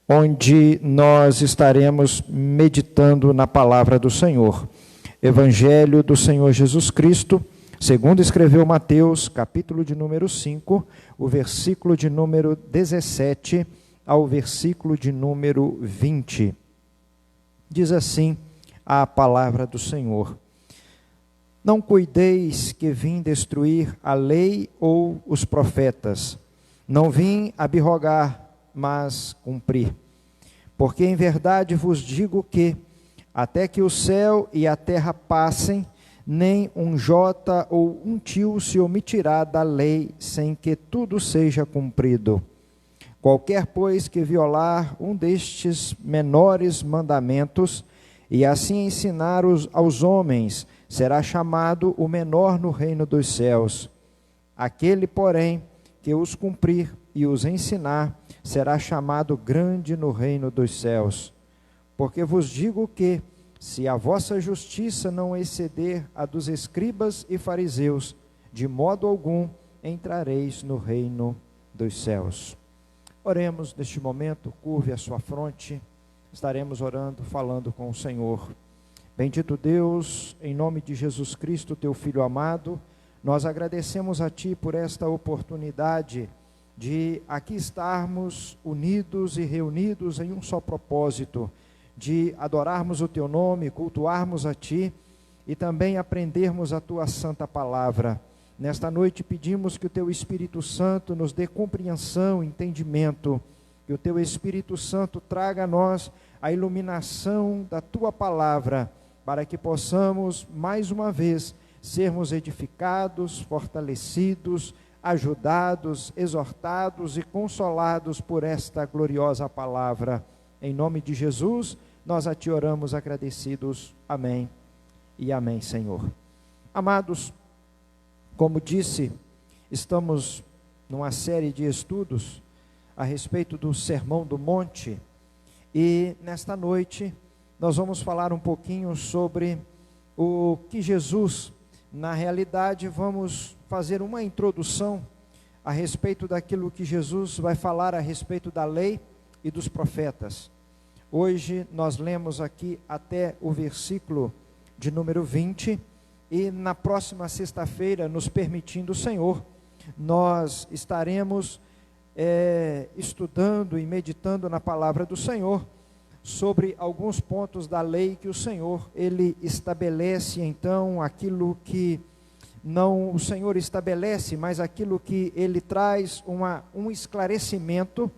onde nós estaremos meditando na palavra do Senhor. Evangelho do Senhor Jesus Cristo, segundo escreveu Mateus, capítulo de número 5, o versículo de número 17 ao versículo de número 20. Diz assim a palavra do Senhor: Não cuideis que vim destruir a lei ou os profetas. Não vim abrogar, mas cumprir. Porque em verdade vos digo que, até que o céu e a terra passem, nem um jota ou um tio se omitirá da lei, sem que tudo seja cumprido. Qualquer, pois, que violar um destes menores mandamentos, e assim ensinar aos homens, será chamado o menor no reino dos céus. Aquele, porém, que os cumprir e os ensinar, será chamado grande no reino dos céus. Porque vos digo que, se a vossa justiça não exceder a dos escribas e fariseus, de modo algum entrareis no reino dos céus. Oremos neste momento, curve a sua fronte, estaremos orando, falando com o Senhor. Bendito Deus, em nome de Jesus Cristo, teu Filho amado, nós agradecemos a Ti por esta oportunidade de aqui estarmos unidos e reunidos em um só propósito, de adorarmos o Teu nome, cultuarmos a Ti e também aprendermos a Tua santa palavra. Nesta noite pedimos que o Teu Espírito Santo nos dê compreensão, entendimento, que o Teu Espírito Santo traga a nós a iluminação da Tua palavra, para que possamos mais uma vez sermos edificados, fortalecidos, ajudados, exortados e consolados por esta gloriosa palavra. Em nome de Jesus, nós a Ti oramos agradecidos. Amém e amém, Senhor. Amados, como disse, estamos numa série de estudos a respeito do Sermão do Monte, e nesta noite nós vamos falar um pouquinho sobre o que Jesus, na realidade, vamos fazer uma introdução a respeito daquilo que Jesus vai falar a respeito da lei e dos profetas. Hoje nós lemos aqui até o versículo de número 20, e na próxima sexta-feira, nos permitindo o Senhor, nós estaremos estudando e meditando na palavra do Senhor, sobre alguns pontos da lei que o Senhor, Ele estabelece, então, aquilo que não o Senhor estabelece, mas aquilo que Ele traz um esclarecimento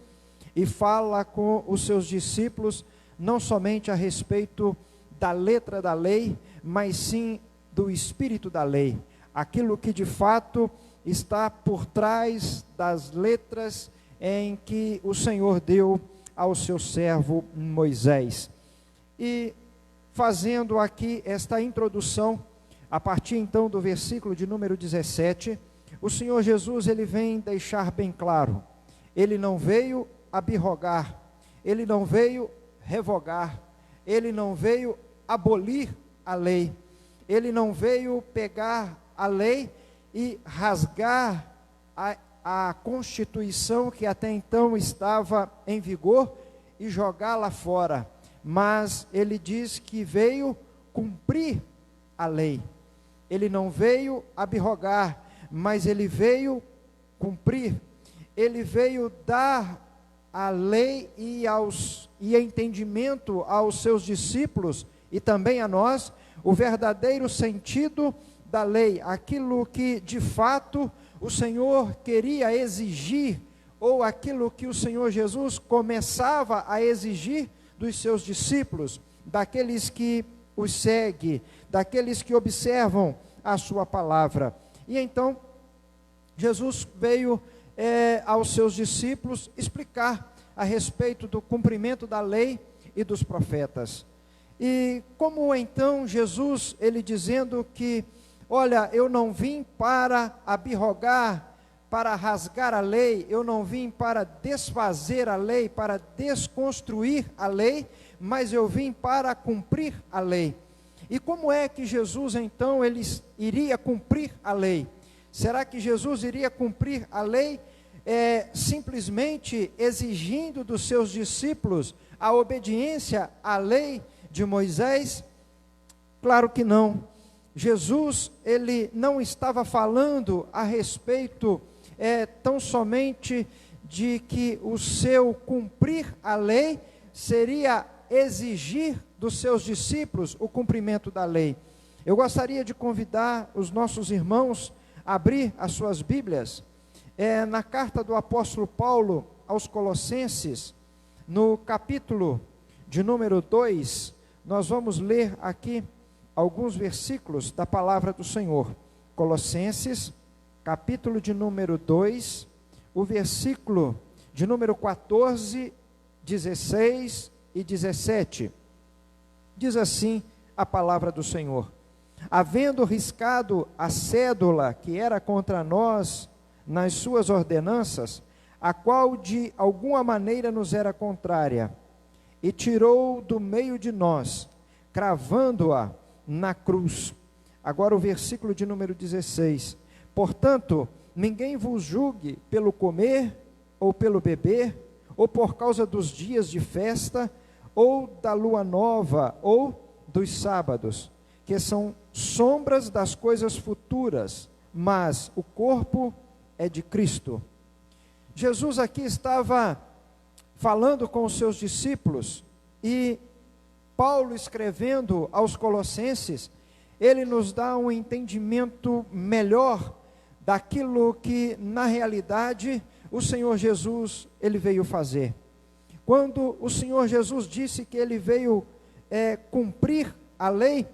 e fala com os seus discípulos, não somente a respeito da letra da lei, mas sim do espírito da lei, aquilo que de fato está por trás das letras em que o Senhor deu ao seu servo Moisés. E fazendo aqui esta introdução, a partir então do versículo de número 17, o Senhor Jesus, Ele vem deixar bem claro, Ele não veio abrogar, Ele não veio revogar, Ele não veio abolir a lei, Ele não veio pegar a lei e rasgar a Constituição que até então estava em vigor e jogá-la fora, mas Ele diz que veio cumprir a lei. Ele não veio abrogar, mas Ele veio cumprir. Ele veio dar a lei e entendimento aos seus discípulos e também a nós, o verdadeiro sentido da lei, aquilo que de fato o Senhor queria exigir, ou aquilo que o Senhor Jesus começava a exigir dos seus discípulos, daqueles que os seguem, daqueles que observam a sua palavra. E então, Jesus veio aos seus discípulos explicar a respeito do cumprimento da lei e dos profetas. E como então Jesus, Ele dizendo que, olha, eu não vim para abrogar, para rasgar a lei, eu não vim para desfazer a lei, para desconstruir a lei, mas eu vim para cumprir a lei. E como é que Jesus então ele iria cumprir a lei? Será que Jesus iria cumprir a lei simplesmente exigindo dos seus discípulos a obediência à lei de Moisés? Claro que não. Jesus, ele não estava falando a respeito tão somente de que o seu cumprir a lei seria exigir dos seus discípulos o cumprimento da lei. Eu gostaria de convidar os nossos irmãos a abrir as suas Bíblias na carta do apóstolo Paulo aos Colossenses, no capítulo de número 2, nós vamos ler aqui alguns versículos da palavra do Senhor. Colossenses, capítulo de número 2, o versículo de número 14, 16 e 17. Diz assim a palavra do Senhor: havendo riscado a cédula que era contra nós nas suas ordenanças, a qual de alguma maneira nos era contrária, e tirou do meio de nós, cravando-a na cruz. Agora o versículo de número 16: portanto, ninguém vos julgue pelo comer, ou pelo beber, ou por causa dos dias de festa, ou da lua nova, ou dos sábados, que são sombras das coisas futuras, mas o corpo é de Cristo. Jesus aqui estava falando com os seus discípulos, e Paulo, escrevendo aos Colossenses, ele nos dá um entendimento melhor daquilo que na realidade o Senhor Jesus ele veio fazer. Quando o Senhor Jesus disse que ele veio cumprir a lei,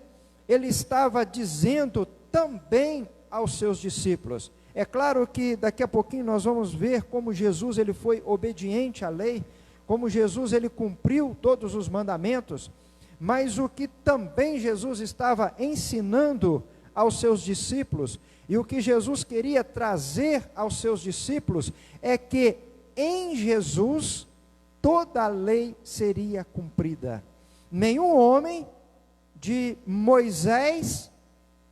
ele estava dizendo também aos seus discípulos. É claro que daqui a pouquinho nós vamos ver como Jesus ele foi obediente à lei, como Jesus ele cumpriu todos os mandamentos, mas o que também Jesus estava ensinando aos seus discípulos, e o que Jesus queria trazer aos seus discípulos, é que em Jesus toda a lei seria cumprida. Nenhum homem, de Moisés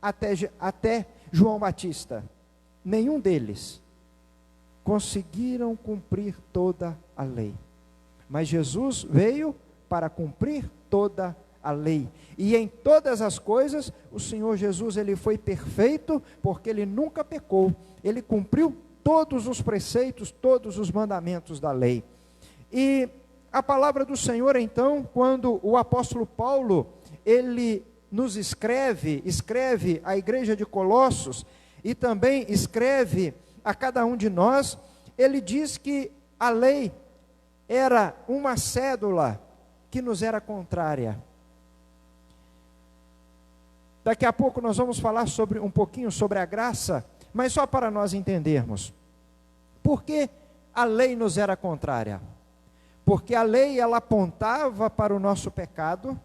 até João Batista, nenhum deles conseguiram cumprir toda a lei, mas Jesus veio para cumprir toda a lei, e em todas as coisas, o Senhor Jesus, ele foi perfeito, porque ele nunca pecou, ele cumpriu todos os preceitos, todos os mandamentos da lei. E a palavra do Senhor, então, quando o apóstolo Paulo, ele nos escreve à igreja de Colossos, e também escreve a cada um de nós, ele diz que a lei era uma cédula que nos era contrária. Daqui a pouco nós vamos falar um pouquinho sobre a graça, mas só para nós entendermos. Por que a lei nos era contrária? Porque a lei, ela apontava para o nosso pecado,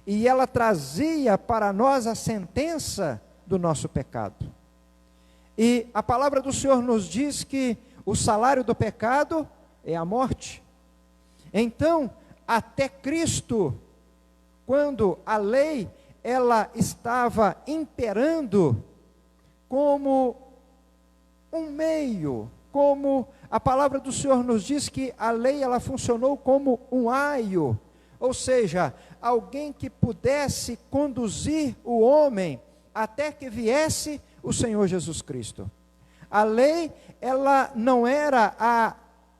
e ela trazia para nós a sentença do nosso pecado. E a palavra do Senhor nos diz que o salário do pecado é a morte. Então, até Cristo, quando a lei, ela estava imperando como um meio, como a palavra do Senhor nos diz que a lei, ela funcionou como um aio, ou seja, alguém que pudesse conduzir o homem até que viesse o Senhor Jesus Cristo. A lei, ela não era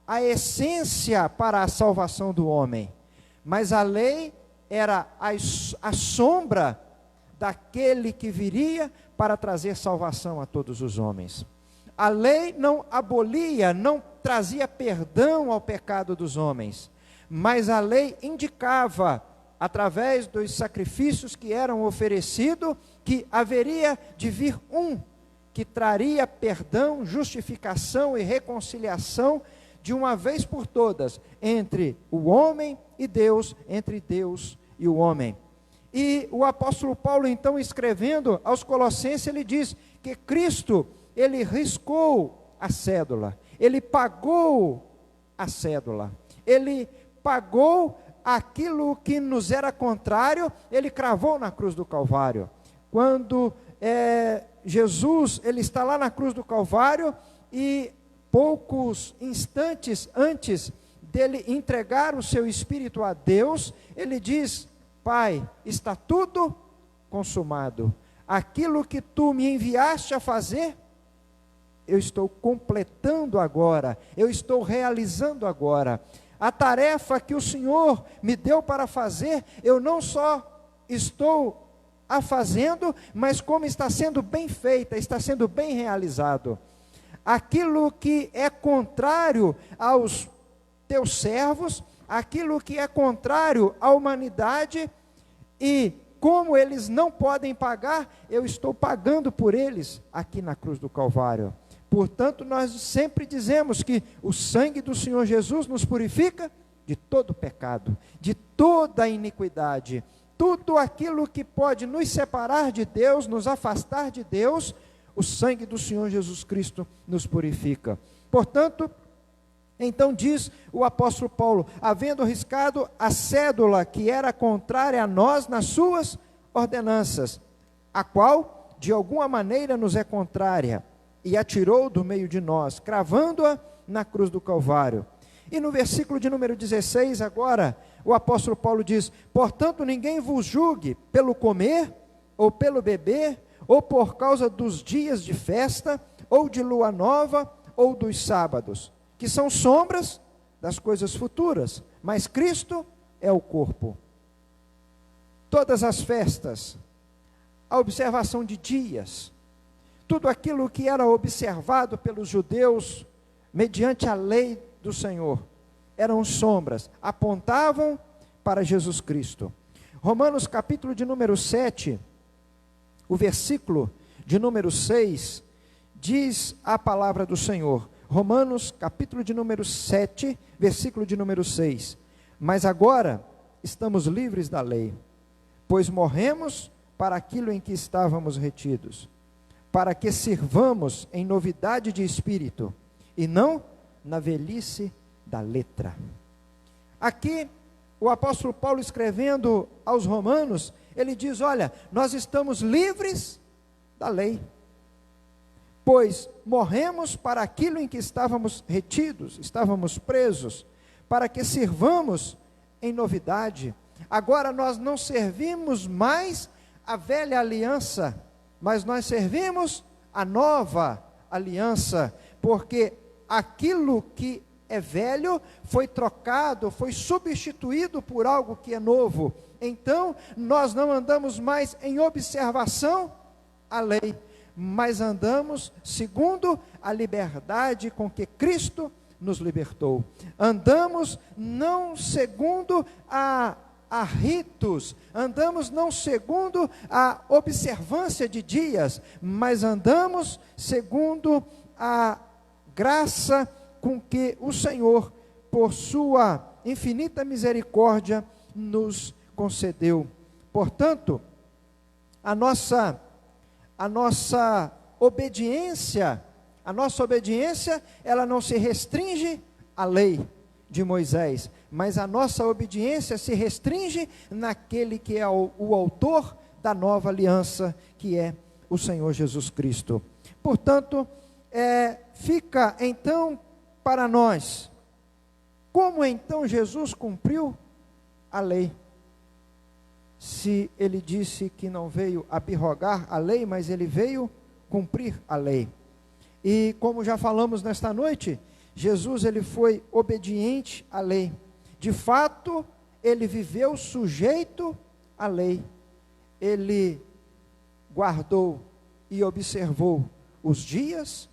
a essência para a salvação do homem, mas a lei era a sombra daquele que viria para trazer salvação a todos os homens. A lei não abolia, não trazia perdão ao pecado dos homens, mas a lei indicava, através dos sacrifícios que eram oferecidos, que haveria de vir um que traria perdão, justificação e reconciliação de uma vez por todas entre o homem e Deus, entre Deus e o homem. E o apóstolo Paulo, então, escrevendo aos Colossenses, ele diz que Cristo, ele riscou a cédula, ele pagou a cédula, ele pagou aquilo que nos era contrário, ele cravou na cruz do Calvário. Quando Jesus, ele está lá na cruz do Calvário, e poucos instantes antes dele entregar o seu espírito a Deus, ele diz: Pai, está tudo consumado. Aquilo que tu me enviaste a fazer, eu estou completando agora, eu estou realizando agora. A tarefa que o Senhor me deu para fazer, eu não só estou a fazendo, mas como está sendo bem feita, está sendo bem realizado. Aquilo que é contrário aos teus servos, aquilo que é contrário à humanidade, e como eles não podem pagar, eu estou pagando por eles aqui na cruz do Calvário. Portanto, nós sempre dizemos que o sangue do Senhor Jesus nos purifica de todo pecado, de toda iniquidade. Tudo aquilo que pode nos separar de Deus, nos afastar de Deus, o sangue do Senhor Jesus Cristo nos purifica. Portanto, então diz o apóstolo Paulo: havendo riscado a cédula que era contrária a nós nas suas ordenanças, a qual de alguma maneira nos é contrária, e atirou do meio de nós, cravando-a na cruz do Calvário. E no versículo de número 16 agora, o apóstolo Paulo diz: portanto ninguém vos julgue pelo comer, ou pelo beber, ou por causa dos dias de festa, ou de lua nova, ou dos sábados, que são sombras das coisas futuras, mas Cristo é o corpo. Todas as festas, a observação de dias, tudo aquilo que era observado pelos judeus, mediante a lei do Senhor, eram sombras, apontavam para Jesus Cristo. Romanos capítulo de número 7, o versículo de número 6, diz a palavra do Senhor. Romanos capítulo de número 7, versículo de número 6. Mas agora estamos livres da lei, pois morremos para aquilo em que estávamos retidos, para que sirvamos em novidade de espírito, e não na velhice da letra. Aqui, o apóstolo Paulo, escrevendo aos romanos, ele diz: olha, nós estamos livres da lei, pois morremos para aquilo em que estávamos retidos, estávamos presos, para que sirvamos em novidade. Agora nós não servimos mais a velha aliança, mas nós servimos a nova aliança, porque aquilo que é velho foi trocado, foi substituído por algo que é novo. Então nós não andamos mais em observação à lei, mas andamos segundo a liberdade com que Cristo nos libertou. Andamos não segundo a ritos, andamos não segundo a observância de dias, mas andamos segundo a graça com que o Senhor, por sua infinita misericórdia, nos concedeu. Portanto, a nossa obediência, ela não se restringe à lei de Moisés, mas a nossa obediência se restringe naquele que é o autor da nova aliança, que é o Senhor Jesus Cristo. Portanto, fica então para nós, como então Jesus cumpriu a lei? Se ele disse que não veio abrogar a lei, mas ele veio cumprir a lei. E como já falamos nesta noite, Jesus, ele foi obediente à lei. De fato, ele viveu sujeito à lei. Ele guardou e observou os dias,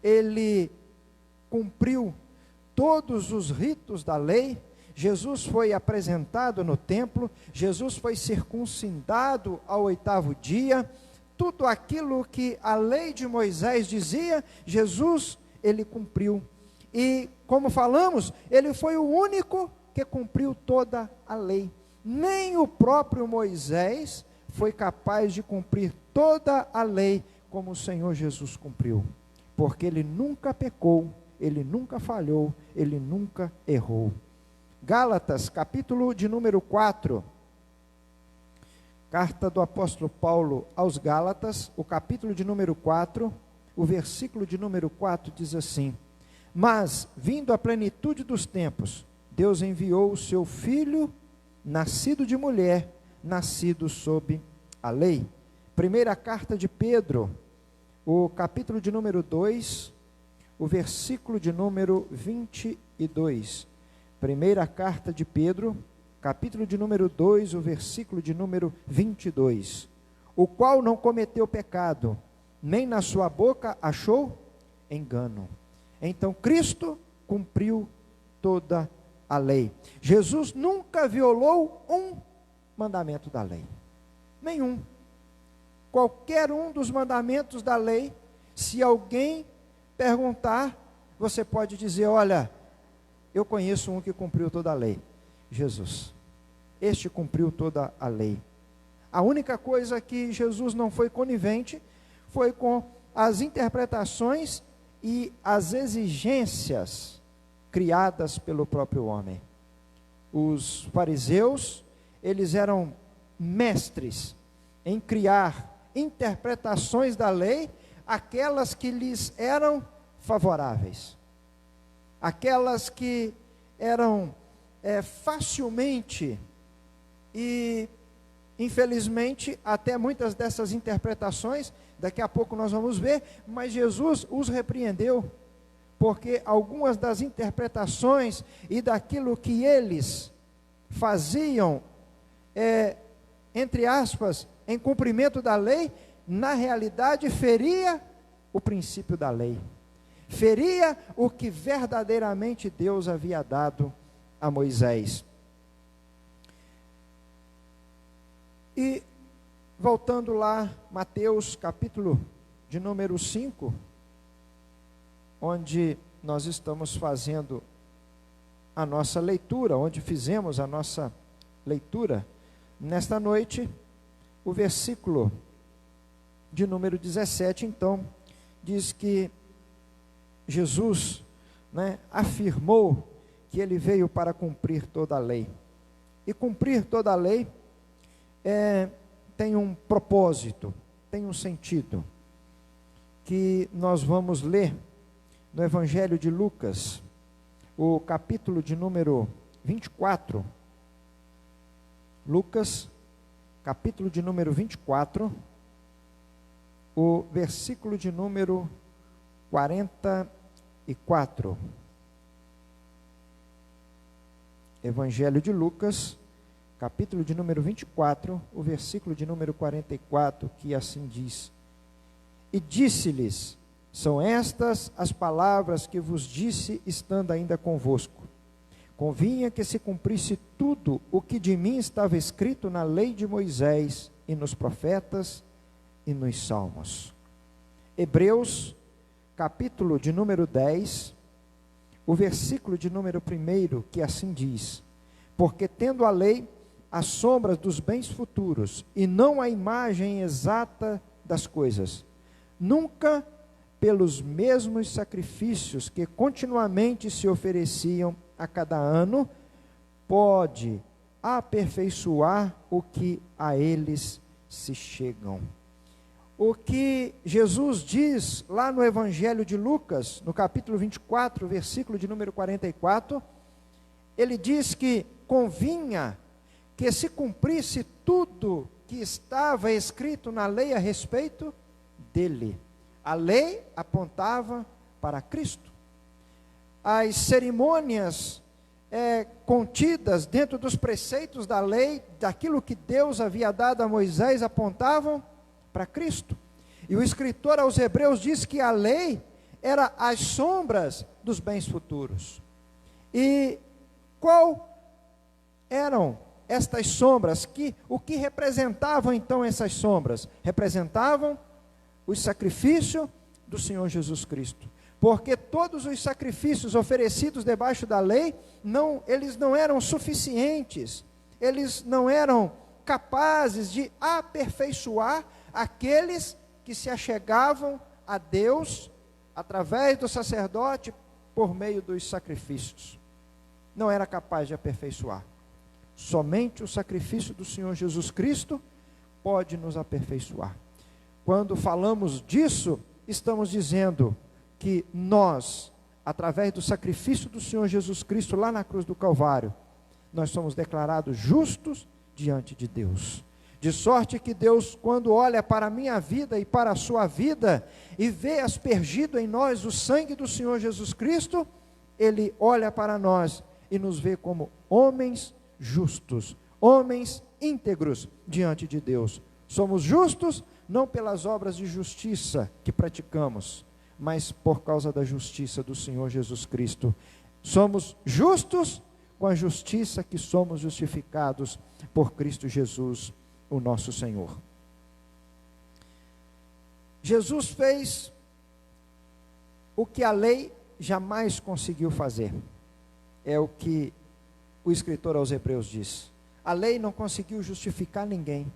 ele cumpriu todos os ritos da lei. Jesus foi apresentado no templo, Jesus foi circuncidado ao 8º dia. Tudo aquilo que a lei de Moisés dizia, Jesus, ele cumpriu. E, como falamos, ele foi o único que cumpriu toda a lei. Nem o próprio Moisés foi capaz de cumprir toda a lei como o Senhor Jesus cumpriu. Porque ele nunca pecou, ele nunca falhou, ele nunca errou. Gálatas, capítulo de número 4. Carta do apóstolo Paulo aos Gálatas, o capítulo de número 4, o versículo de número 4 diz assim: mas, vindo a plenitude dos tempos, Deus enviou o seu Filho, nascido de mulher, nascido sob a lei. Primeira carta de Pedro, o capítulo de número 2, o versículo de número 22. Primeira carta de Pedro, capítulo de número 2, o versículo de número 22. O qual não cometeu pecado, nem na sua boca achou engano. Então Cristo cumpriu toda a lei. Jesus nunca violou um mandamento da lei. Nenhum. Qualquer um dos mandamentos da lei, se alguém perguntar, você pode dizer: olha, eu conheço um que cumpriu toda a lei. Jesus. Este cumpriu toda a lei. A única coisa que Jesus não foi conivente foi com as interpretações e as exigências criadas pelo próprio homem. Os fariseus, eles eram mestres em criar interpretações da lei, aquelas que lhes eram favoráveis, aquelas que eram facilmente e infelizmente até muitas dessas interpretações, daqui a pouco nós vamos ver, mas Jesus os repreendeu, porque algumas das interpretações e daquilo que eles faziam, entre aspas, em cumprimento da lei, na realidade feria o princípio da lei, feria o que verdadeiramente Deus havia dado a Moisés. E voltando lá, Mateus capítulo de número 5, onde nós estamos fazendo a nossa leitura, onde fizemos a nossa leitura nesta noite, o versículo de número 17, então, diz que Jesus, afirmou que ele veio para cumprir toda a lei. E cumprir toda a lei tem um propósito, tem um sentido, que nós vamos ler no Evangelho de Lucas, o capítulo de número 24, Lucas, capítulo de número 24, o versículo de número 44. Evangelho de Lucas, capítulo de número 24, o versículo de número 44, que assim diz: e disse-lhes: são estas as palavras que vos disse, estando ainda convosco. Convinha que se cumprisse tudo o que de mim estava escrito na lei de Moisés, e nos profetas, e nos salmos. Hebreus, capítulo de número 10, o versículo de número 1, que assim diz: porque tendo a lei as sombras dos bens futuros, e não a imagem exata das coisas, nunca pelos mesmos sacrifícios que continuamente se ofereciam a cada ano, pode aperfeiçoar o que a eles se chegam. O que Jesus diz lá no Evangelho de Lucas, no capítulo 24, versículo de número 44, ele diz que convinha que se cumprisse tudo que estava escrito na lei a respeito dele. A lei apontava para Cristo. As cerimônias contidas dentro dos preceitos da lei, daquilo que Deus havia dado a Moisés, apontavam para Cristo. E o escritor aos Hebreus diz que a lei era as sombras dos bens futuros. E qual eram estas sombras? O que representavam então essas sombras? Representavam o sacrifício do Senhor Jesus Cristo. Porque todos os sacrifícios oferecidos debaixo da lei, eles não eram suficientes, eles não eram capazes de aperfeiçoar aqueles que se achegavam a Deus através do sacerdote por meio dos sacrifícios. Não era capaz de aperfeiçoar. Somente o sacrifício do Senhor Jesus Cristo pode nos aperfeiçoar. Quando falamos disso, estamos dizendo que nós, através do sacrifício do Senhor Jesus Cristo lá na cruz do Calvário, nós somos declarados justos diante de Deus. De sorte que Deus, quando olha para a minha vida e para a sua vida, e vê aspergido em nós o sangue do Senhor Jesus Cristo, Ele olha para nós e nos vê como homens justos, homens íntegros diante de Deus. Somos justos não pelas obras de justiça que praticamos, mas por causa da justiça do Senhor Jesus Cristo. Somos justos com a justiça que somos justificados por Cristo Jesus, o nosso Senhor. Jesus fez o que a lei jamais conseguiu fazer. É o que o escritor aos Hebreus diz. A lei não conseguiu justificar ninguém.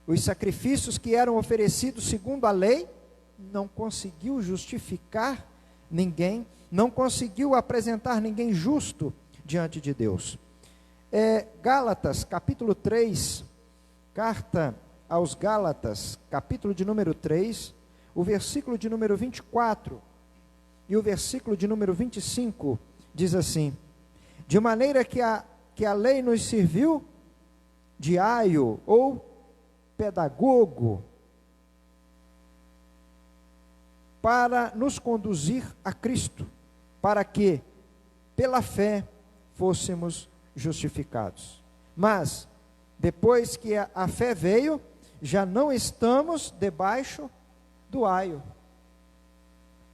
Os sacrifícios que eram oferecidos segundo a lei não conseguiu justificar ninguém, não conseguiu apresentar ninguém justo diante de Deus. Gálatas, capítulo 3, carta aos Gálatas, capítulo de número 3, o versículo de número 24 e o versículo de número 25, diz assim: de maneira que a lei nos serviu de aio ou pedagogo para nos conduzir a Cristo, para que pela fé fôssemos justificados. Mas depois que a fé veio, já não estamos debaixo do aio.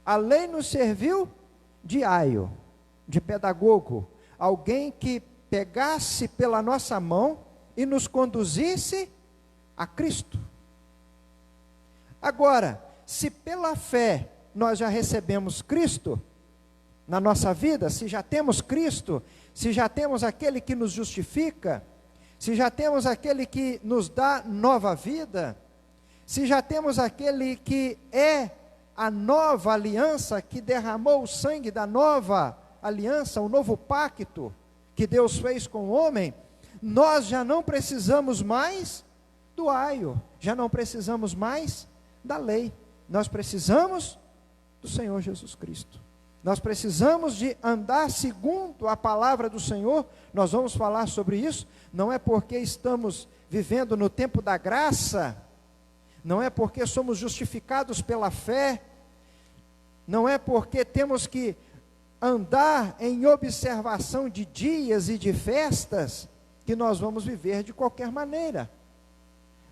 A lei nos serviu de aio, de pedagogo, alguém que pegasse pela nossa mão e nos conduzisse a Cristo. Agora, se pela fé nós já recebemos Cristo na nossa vida, se já temos Cristo, se já temos aquele que nos justifica, se já temos aquele que nos dá nova vida, se já temos aquele que é a nova aliança, que derramou o sangue da nova aliança, o novo pacto que Deus fez com o homem, nós já não precisamos mais do aio, já não precisamos mais da lei, nós precisamos do Senhor Jesus Cristo. Nós precisamos de andar segundo a palavra do Senhor. Nós vamos falar sobre isso. Não é porque estamos vivendo no tempo da graça, não é porque somos justificados pela fé, não é porque temos que andar em observação de dias e de festas, que nós vamos viver de qualquer maneira.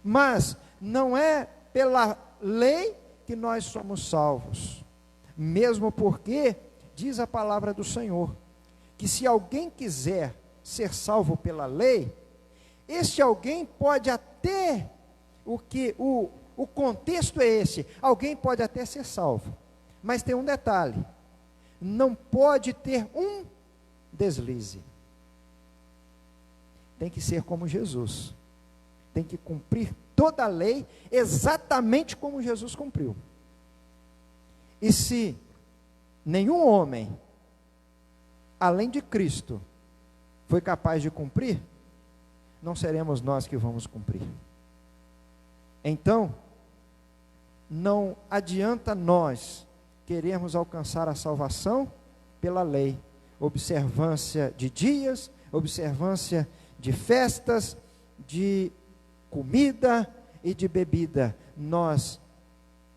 Mas não é pela lei que nós somos salvos. Mesmo porque, diz a palavra do Senhor, que se alguém quiser ser salvo pela lei, este alguém pode até, o contexto é esse, alguém pode até ser salvo, mas tem um detalhe, não pode ter um deslize, tem que ser como Jesus, tem que cumprir toda a lei, exatamente como Jesus cumpriu. E se nenhum homem, além de Cristo, foi capaz de cumprir, não seremos nós que vamos cumprir. Então, não adianta nós querermos alcançar a salvação pela lei, observância de dias, observância de festas, de comida e de bebida. Nós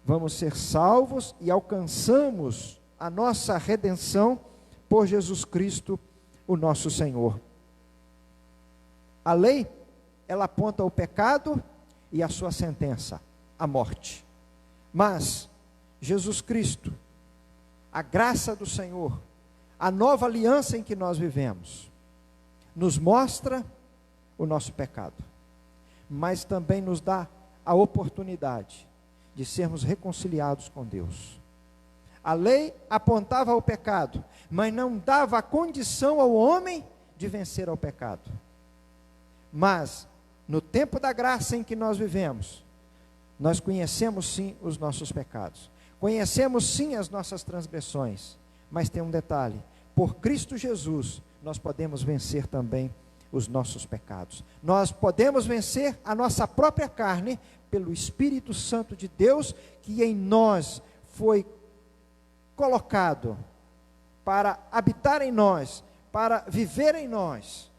vamos ser salvos e alcançamos a nossa redenção por Jesus Cristo, o nosso Senhor. A lei, ela aponta o pecado e a sua sentença, a morte. Mas Jesus Cristo, a graça do Senhor, a nova aliança em que nós vivemos, nos mostra o nosso pecado, mas também nos dá a oportunidade de sermos reconciliados com Deus. A lei apontava ao pecado, mas não dava condição ao homem de vencer ao pecado. Mas, no tempo da graça em que nós vivemos, nós conhecemos sim os nossos pecados, conhecemos sim as nossas transgressões, mas tem um detalhe: por Cristo Jesus, nós podemos vencer também os nossos pecados. Nós podemos vencer a nossa própria carne pelo Espírito Santo de Deus, que em nós foi colocado para habitar em nós, para viver em nós.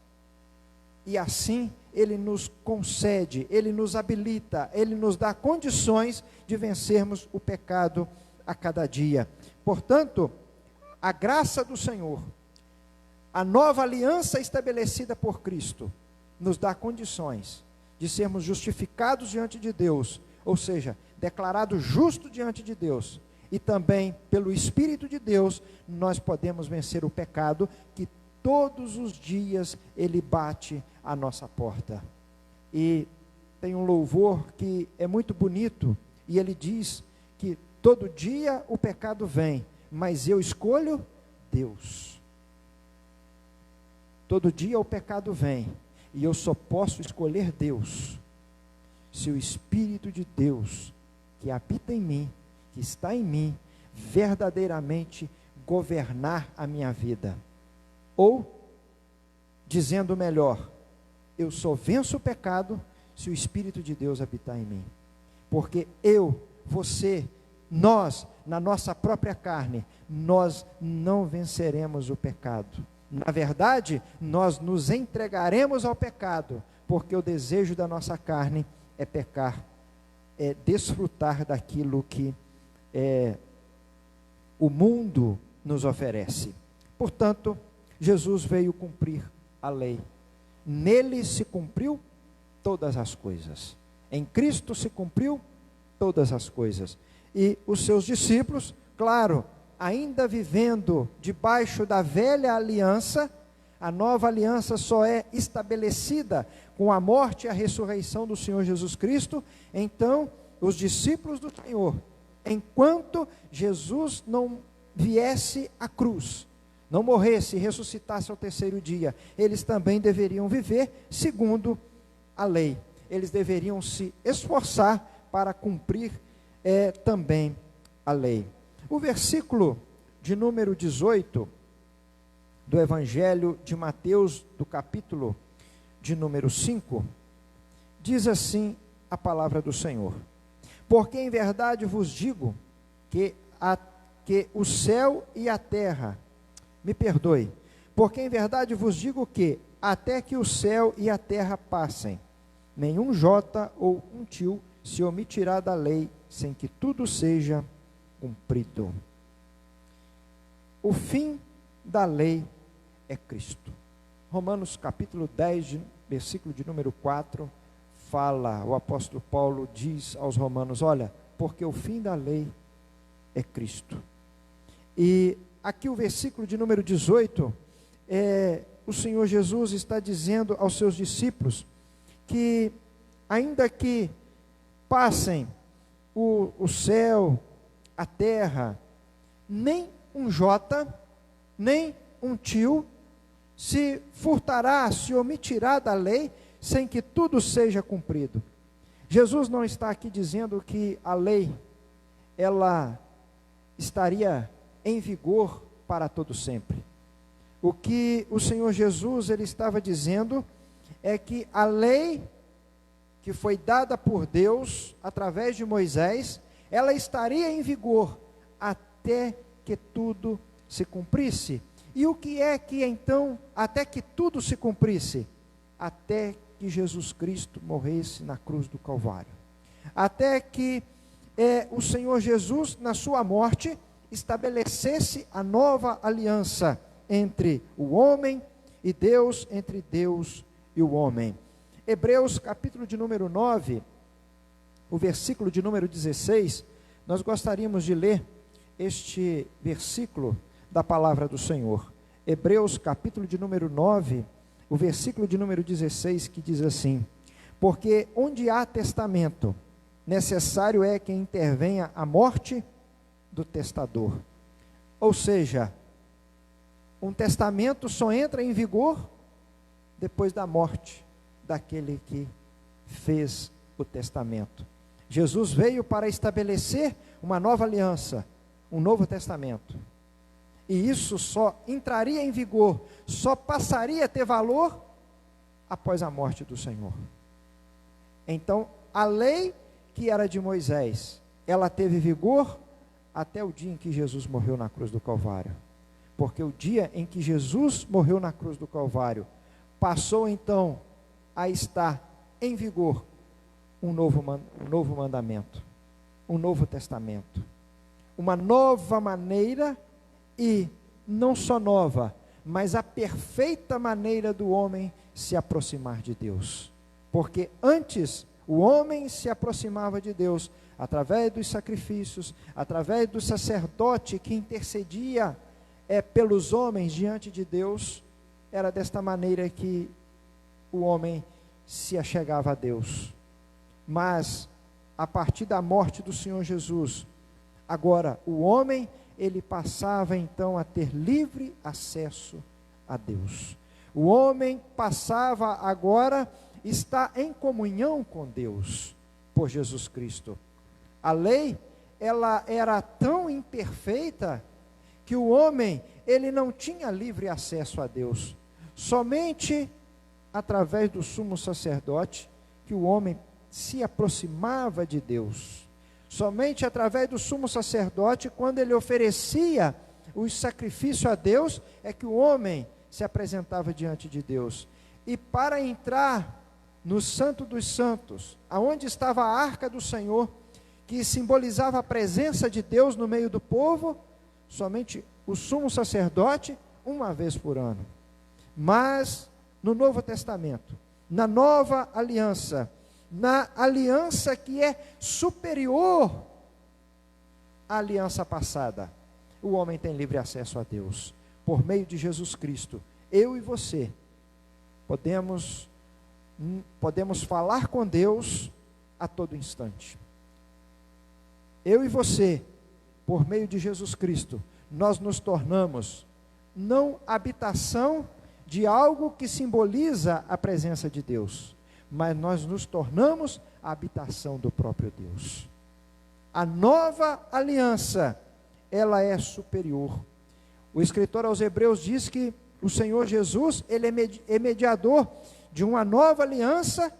E assim Ele nos concede, Ele nos habilita, Ele nos dá condições de vencermos o pecado a cada dia. Portanto, a graça do Senhor, a nova aliança estabelecida por Cristo, nos dá condições de sermos justificados diante de Deus, ou seja, declarados justos diante de Deus, e também pelo Espírito de Deus, nós podemos vencer o pecado que todos os dias ele bate à nossa porta. E tem um louvor que é muito bonito, e ele diz que todo dia o pecado vem, mas eu escolho Deus. Todo dia o pecado vem, e eu só posso escolher Deus, se o Espírito de Deus, que habita em mim, que está em mim, verdadeiramente governar a minha vida. Ou, dizendo melhor, eu só venço o pecado, se o Espírito de Deus habitar em mim. Porque eu, você, nós, na nossa própria carne, nós não venceremos o pecado. Na verdade, nós nos entregaremos ao pecado, porque o desejo da nossa carne é pecar, é desfrutar daquilo que o mundo nos oferece. Portanto, Jesus veio cumprir a lei. Nele se cumpriu todas as coisas. Em Cristo se cumpriu todas as coisas. E os seus discípulos, claro, ainda vivendo debaixo da velha aliança, a nova aliança só é estabelecida com a morte e a ressurreição do Senhor Jesus Cristo. Então, os discípulos do Senhor, enquanto Jesus não viesse à cruz, não morresse e ressuscitasse ao terceiro dia, eles também deveriam viver segundo a lei. Eles deveriam se esforçar para cumprir também a lei. O versículo de número 18 do Evangelho de Mateus, do capítulo de número 5, diz assim a palavra do Senhor: porque em verdade vos digo que o céu e a terra, porque em verdade vos digo que até que o céu e a terra passem, nenhum jota ou um tio se omitirá da lei, sem que tudo seja cumprido. O fim da lei é Cristo. Romanos capítulo 10, versículo de número 4, fala, o apóstolo Paulo diz aos romanos, olha, porque o fim da lei é Cristo. E aqui o versículo de número 18, o Senhor Jesus está dizendo aos seus discípulos, que ainda que passem o céu, a terra, nem um jota, nem um tio se furtará, se omitirá da lei, sem que tudo seja cumprido. Jesus não está aqui dizendo que a lei, ela estaria em vigor para todo sempre. O que o Senhor Jesus, ele estava dizendo, é que a lei que foi dada por Deus, através de Moisés, ela estaria em vigor, até que tudo se cumprisse. E o que é que então, até que tudo se cumprisse? Até que Jesus Cristo morresse na cruz do Calvário. Até que o Senhor Jesus, na sua morte, estabelecesse a nova aliança entre o homem e Deus, entre Deus e o homem. Hebreus capítulo de número 9, o versículo de número 16, nós gostaríamos de ler este versículo da palavra do Senhor. Hebreus capítulo de número 9, o versículo de número 16, que diz assim: porque onde há testamento, necessário é que intervenha a morte do testador. Ou seja, um testamento só entra em vigor depois da morte daquele que fez o testamento. Jesus veio para estabelecer uma nova aliança, um novo testamento. E isso só entraria em vigor, só passaria a ter valor após a morte do Senhor. Então, a lei que era de Moisés, ela teve vigor até o dia em que Jesus morreu na cruz do Calvário. Porque o dia em que Jesus morreu na cruz do Calvário, passou então a estar em vigor um novo mandamento, um novo testamento, uma nova maneira, e não só nova, mas a perfeita maneira do homem se aproximar de Deus. Porque antes o homem se aproximava de Deus através dos sacrifícios, através do sacerdote que intercedia pelos homens diante de Deus. Era desta maneira que o homem se achegava a Deus. Mas a partir da morte do Senhor Jesus, agora o homem, ele passava então a ter livre acesso a Deus. O homem passava agora a estar em comunhão com Deus por Jesus Cristo. A lei, ela era tão imperfeita que o homem, ele não tinha livre acesso a Deus. Somente através do sumo sacerdote que o homem se aproximava de Deus. Somente através do sumo sacerdote, quando ele oferecia os sacrifícios a Deus, é que o homem se apresentava diante de Deus. E para entrar no Santo dos Santos, aonde estava a arca do Senhor, que simbolizava a presença de Deus no meio do povo, somente o sumo sacerdote, uma vez por ano. Mas no Novo Testamento, na nova aliança, na aliança que é superior à aliança passada, o homem tem livre acesso a Deus. Por meio de Jesus Cristo, eu e você podemos falar com Deus a todo instante. Eu e você, por meio de Jesus Cristo, nós nos tornamos não habitação de algo que simboliza a presença de Deus, mas nós nos tornamos a habitação do próprio Deus. A nova aliança, ela é superior. O escritor aos Hebreus diz que o Senhor Jesus, ele é mediador de uma nova aliança,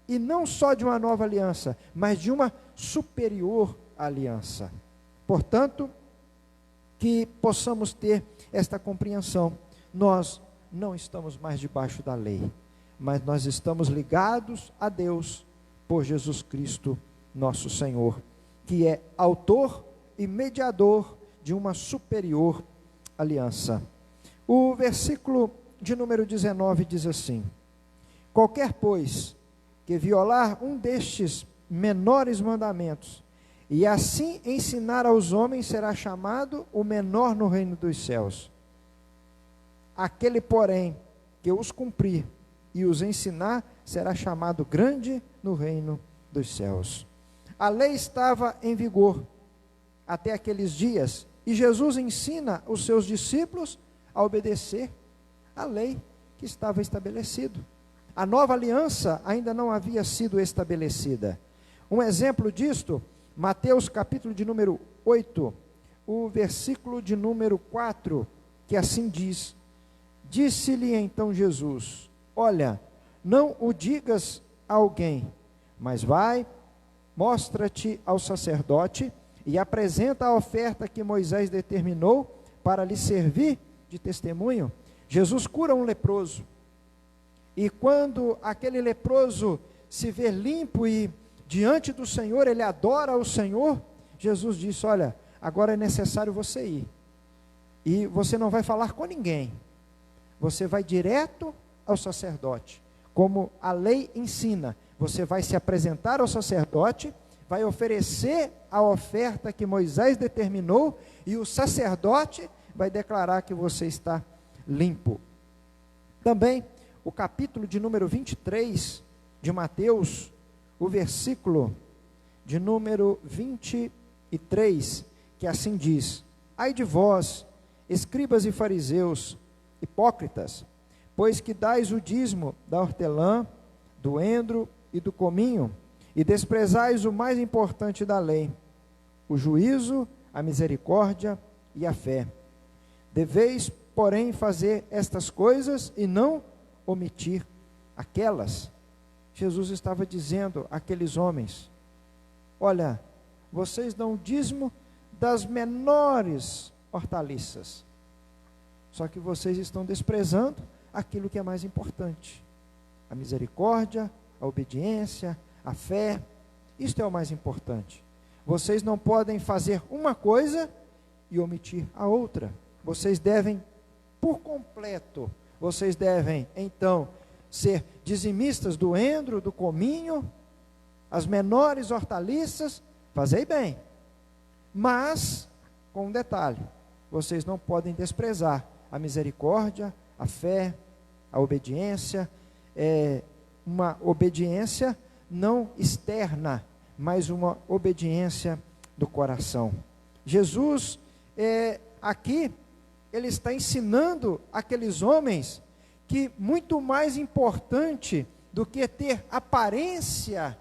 e não só de uma nova aliança, mas de uma superior aliança. Portanto, que possamos ter esta compreensão. Nós não estamos mais debaixo da lei, mas nós estamos ligados a Deus por Jesus Cristo, nosso Senhor, que é autor e mediador de uma superior aliança. O versículo de número 19 diz assim: qualquer, pois, que violar um destes menores mandamentos, e assim ensinar aos homens, será chamado o menor no reino dos céus. Aquele, porém, que os cumprir e os ensinar, será chamado grande no reino dos céus. A lei estava em vigor até aqueles dias, e Jesus ensina os seus discípulos a obedecer a lei que estava estabelecida. A nova aliança ainda não havia sido estabelecida. Um exemplo disto, Mateus capítulo de número 8, o versículo de número 4, que assim diz: disse-lhe então Jesus: olha, não o digas a alguém, mas vai, mostra-te ao sacerdote e apresenta a oferta que Moisés determinou para lhe servir de testemunho. Jesus cura um leproso, e quando aquele leproso se vê limpo e diante do Senhor, ele adora o Senhor, Jesus disse: olha, agora é necessário você ir, e você não vai falar com ninguém, você vai direto ao sacerdote, como a lei ensina. Você vai se apresentar ao sacerdote, vai oferecer a oferta que Moisés determinou, e o sacerdote vai declarar que você está limpo. Também, o capítulo de número 23 de Mateus, o versículo de número 23, que assim diz: ai de vós, escribas e fariseus, hipócritas, pois que dais o dízimo da hortelã, do endro e do cominho, e desprezais o mais importante da lei, o juízo, a misericórdia e a fé. Deveis, porém, fazer estas coisas e não omitir aquelas, Jesus estava dizendo àqueles homens: olha, vocês dão o dízimo das menores hortaliças, só que vocês estão desprezando aquilo que é mais importante: a misericórdia, a obediência, a fé. Isto é o mais importante. Vocês não podem fazer uma coisa e omitir a outra. Vocês devem, por completo, vocês devem, então, ser dizimistas do endro, do cominho, as menores hortaliças, fazei bem. Mas, com um detalhe: vocês não podem desprezar a misericórdia, a fé, a obediência, uma obediência não externa, mas uma obediência do coração. Jesus, aqui, ele está ensinando aqueles homens que muito mais importante do que ter aparência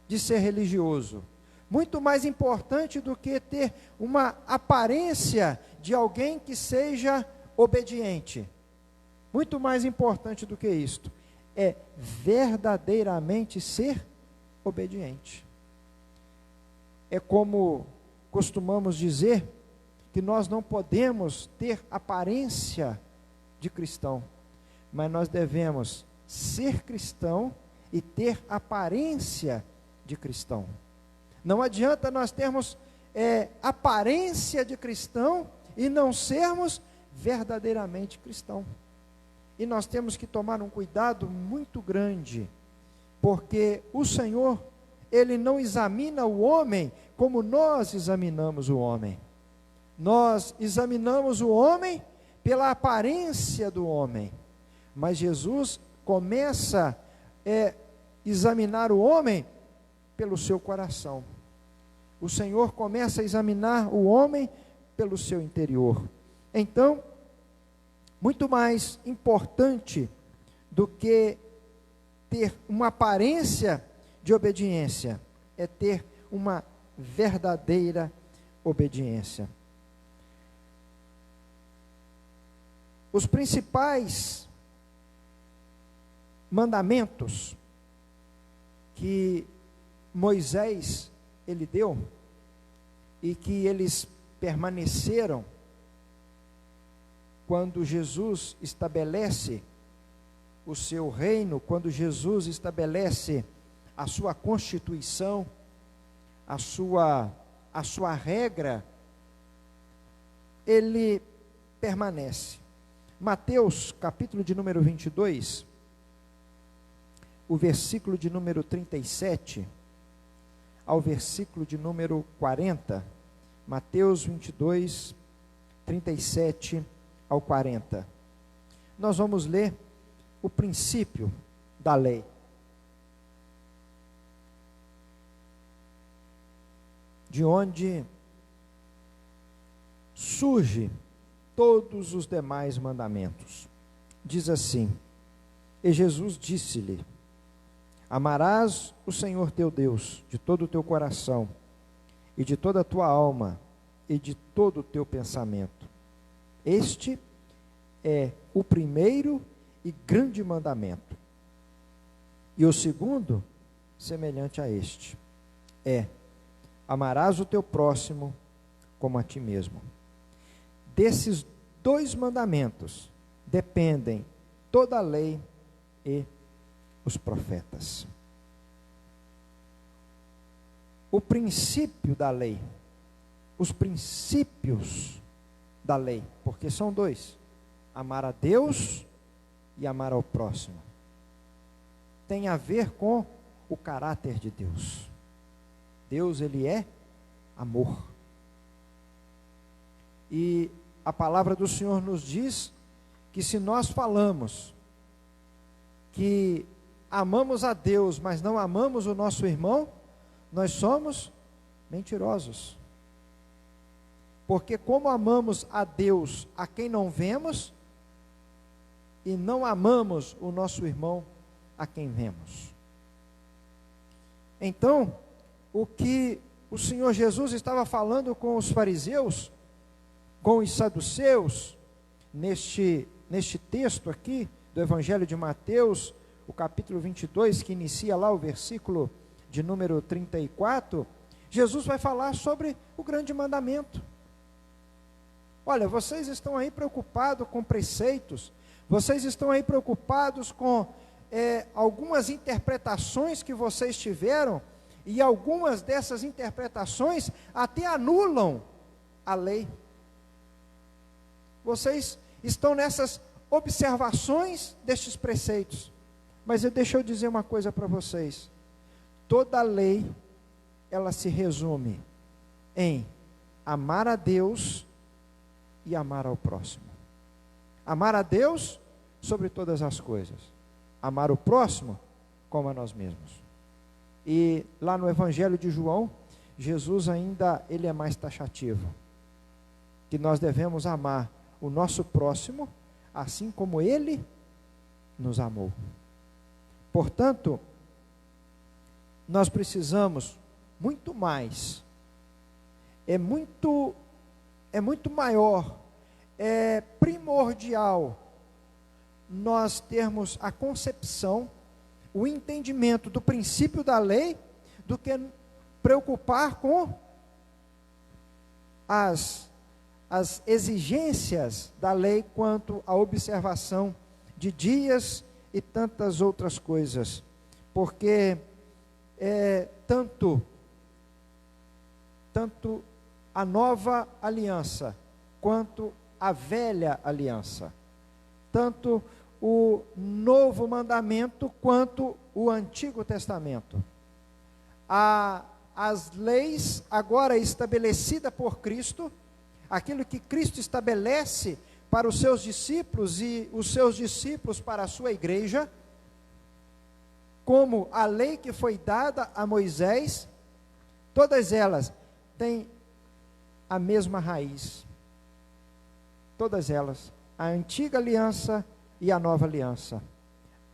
de ser religioso, muito mais importante do que ter uma aparência de alguém que seja obediente, muito mais importante do que isto, é verdadeiramente ser obediente. É como costumamos dizer, que nós não podemos ter aparência de cristão, mas nós devemos ser cristão e ter aparência de cristão. Não adianta nós termos aparência de cristão e não sermos verdadeiramente cristão. E nós temos que tomar um cuidado muito grande, porque o Senhor, Ele não examina o homem como nós examinamos o homem. Nós examinamos o homem pela aparência do homem, mas Jesus começa a examinar o homem pelo seu coração. O Senhor começa a examinar o homem pelo seu interior. Então, muito mais importante do que ter uma aparência de obediência, é ter uma verdadeira obediência. Os principais mandamentos que Moisés ele deu e que eles permaneceram quando Jesus estabelece o seu reino, quando Jesus estabelece a sua constituição, a sua regra, ele permanece. Mateus, capítulo de número 22, o versículo de número 37 ao versículo de número 40. Mateus 22, 37 ao 40. Nós vamos ler o princípio da lei. De onde surge todos os demais mandamentos. Diz assim: e Jesus disse-lhe: amarás o Senhor teu Deus de todo o teu coração, e de toda a tua alma, e de todo o teu pensamento. Este é o primeiro e grande mandamento. E o segundo, semelhante a este, é: amarás o teu próximo como a ti mesmo. Desses dois mandamentos dependem toda a lei e os profetas. O princípio da lei, os princípios da lei, porque são dois: amar a Deus e amar ao próximo. Tem a ver com o caráter de Deus. Deus, ele é amor. E a palavra do Senhor nos diz que se nós falamos que amamos a Deus, mas não amamos o nosso irmão, nós somos mentirosos. Porque como amamos a Deus a quem não vemos, e não amamos o nosso irmão a quem vemos. Então, o que o Senhor Jesus estava falando com os fariseus, com os saduceus, neste texto aqui do Evangelho de Mateus, o capítulo 22, que inicia lá o versículo de número 34, Jesus vai falar sobre o grande mandamento. Olha, vocês estão aí preocupados com preceitos, vocês estão aí preocupados com algumas interpretações que vocês tiveram, e algumas dessas interpretações até anulam a lei. Vocês estão nessas observações destes preceitos, mas deixa eu dizer uma coisa para vocês: toda lei, ela se resume em amar a Deus e amar ao próximo. Amar a Deus sobre todas as coisas, amar o próximo como a nós mesmos. E lá no Evangelho de João, Jesus ainda, ele é mais taxativo, que nós devemos amar o nosso próximo, assim como ele nos amou. Portanto, nós precisamos muito mais, é muito maior, é primordial nós termos a concepção, o entendimento do princípio da lei, do que preocupar com as exigências da lei quanto à observação de dias e tantas outras coisas, porque tanto a nova aliança quanto a velha aliança, tanto o novo mandamento quanto o Antigo Testamento, as leis agora estabelecidas por Cristo, aquilo que Cristo estabelece para os seus discípulos e os seus discípulos para a sua igreja, como a lei que foi dada a Moisés, todas elas têm a mesma raiz. Todas elas, a antiga aliança e a nova aliança,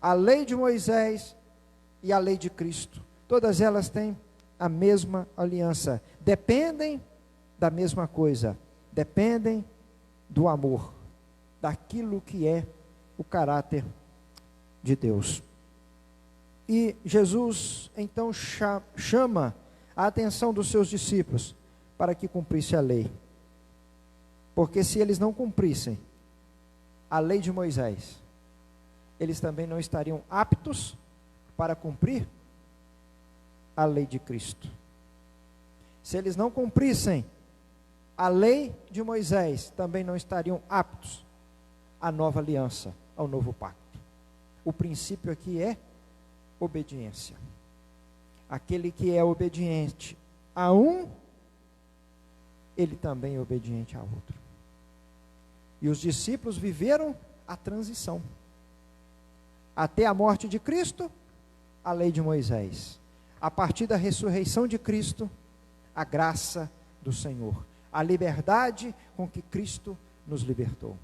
a lei de Moisés e a lei de Cristo, todas elas têm a mesma aliança, dependem da mesma coisa, dependem do amor, daquilo que é o caráter de Deus. E Jesus então chama a atenção dos seus discípulos para que cumprisse a lei, porque se eles não cumprissem a lei de Moisés, eles também não estariam aptos para cumprir a lei de Cristo. Se eles não cumprissem a lei de Moisés, também não estariam aptos à nova aliança, ao novo pacto. O princípio aqui é obediência. Aquele que é obediente a um, ele também é obediente a outro. E os discípulos viveram a transição. Até a morte de Cristo, a lei de Moisés. A partir da ressurreição de Cristo, a graça do Senhor. A liberdade com que Cristo nos libertou.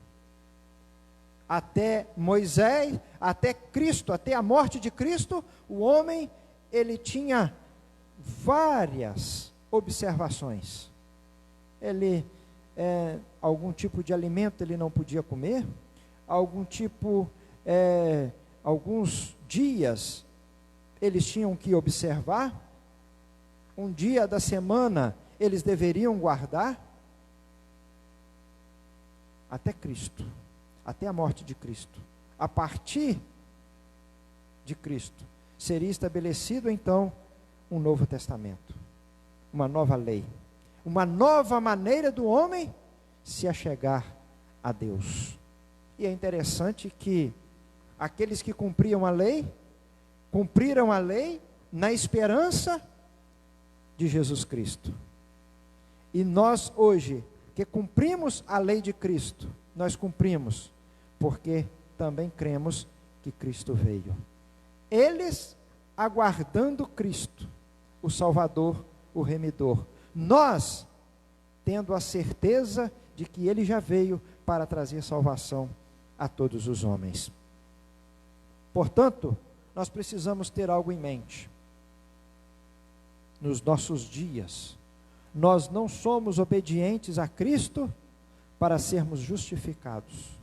Até Moisés, até Cristo, até a morte de Cristo, o homem, ele tinha várias observações. Ele, algum tipo de alimento ele não podia comer, alguns dias eles tinham que observar, um dia da semana eles deveriam guardar, até Cristo, até a morte de Cristo. A partir de Cristo, seria estabelecido então um novo testamento, uma nova lei, uma nova maneira do homem se achegar a Deus. E é interessante que aqueles que cumpriram a lei na esperança de Jesus Cristo. E nós hoje, que cumprimos a lei de Cristo, nós cumprimos, porque também cremos que Cristo veio. Eles aguardando Cristo, o Salvador, o Remidor. Nós, tendo a certeza de que Ele já veio para trazer salvação a todos os homens. Portanto, nós precisamos ter algo em mente. Nos nossos dias, nós não somos obedientes a Cristo para sermos justificados.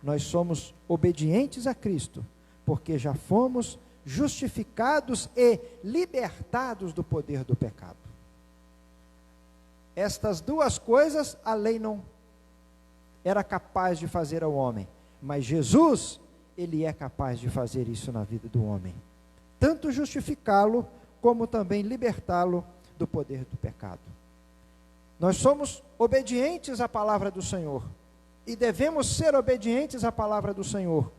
Nós somos obedientes a Cristo porque já fomos justificados e libertados do poder do pecado. Estas duas coisas a lei não era capaz de fazer ao homem, mas Jesus, ele é capaz de fazer isso na vida do homem, tanto justificá-lo, como também libertá-lo do poder do pecado. Nós somos obedientes à palavra do Senhor, e devemos ser obedientes à palavra do Senhor,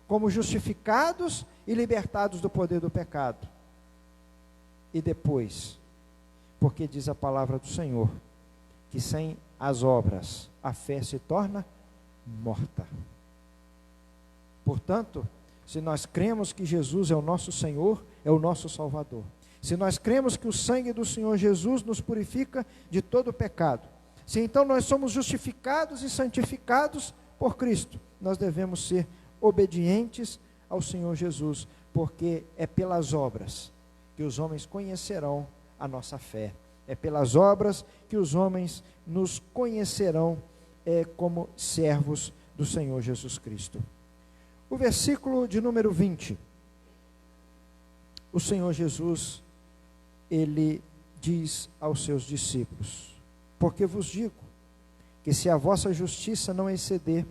como justificados e libertados do poder do pecado. E depois, porque diz a palavra do Senhor, que sem as obras a fé se torna morta. Portanto, se nós cremos que Jesus é o nosso Senhor, é o nosso Salvador, se nós cremos que o sangue do Senhor Jesus nos purifica de todo o pecado, se então nós somos justificados e santificados por Cristo, nós devemos ser obedientes ao Senhor Jesus, porque é pelas obras que os homens conhecerão a nossa fé, é pelas obras que os homens nos conhecerão como servos do Senhor Jesus Cristo. O versículo de número 20, o Senhor Jesus, ele diz aos seus discípulos: porque vos digo, que se a vossa justiça não exceder